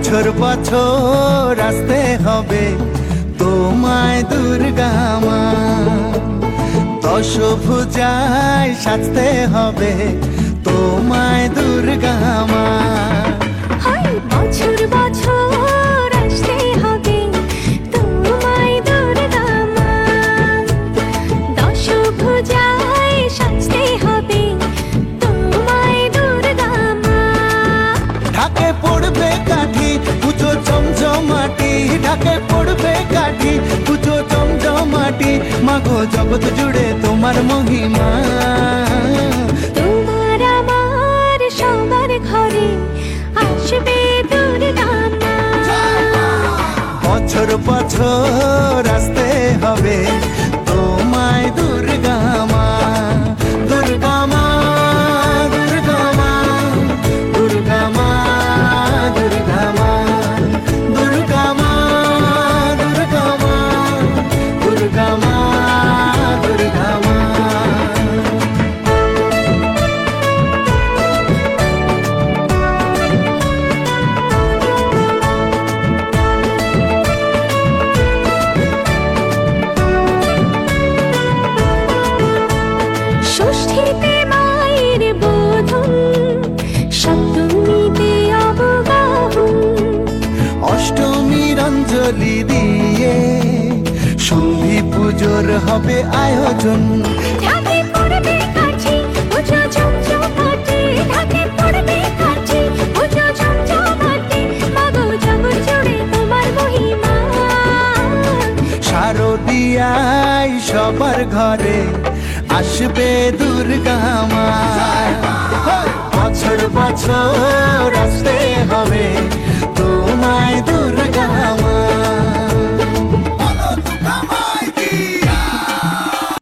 বছর বছর আসতে হবে তোমায় দুর্গা মা, দশভুজায় সাজতে হবে তোমায় দুর্গা মা। বছর বছর আসতে হবে তোমায় দুর্গা মা, দশভুজায় সাজতে হবে তোমায় দুর্গা মা। ঢাকে পড়বে কাঠি পুজো জমজমাটি, ঢাকে পড়বে কাঠি পুজো জমজমাটি, মাগো জগৎ জুড়ে তোমার মহিমা। তোমার আমার সবার ঘরে আসবে দুর্গা মা, বছর বছর আসতে হবে তোমায় দুর্গা মা, দুর্গা মা, দুর্গা মা, দুর্গা মা, দুর্গা মা, দুর্গা মা, দুর্গা মা, দুর্গা মা, দুর্গা মা। ষষ্ঠীতে মায়ের বোধন, সপ্তমীতে অবগাহন, অষ্টমীর অঞ্জলি দিয়ে সন্ধি পুজোর হবে আয়োজন। ঢাকে পড়বে কাঠি পুজো ঝমঝমাটি, ঢাকে পড়বে কাঠি পুজো ঝমঝমাটি, মাগো জগৎ জুড়ে তোমার মহিমা। শারদিয়ায় সবার ঘরে আসবে দুর্গা মা, বছর বছর আসতে হবে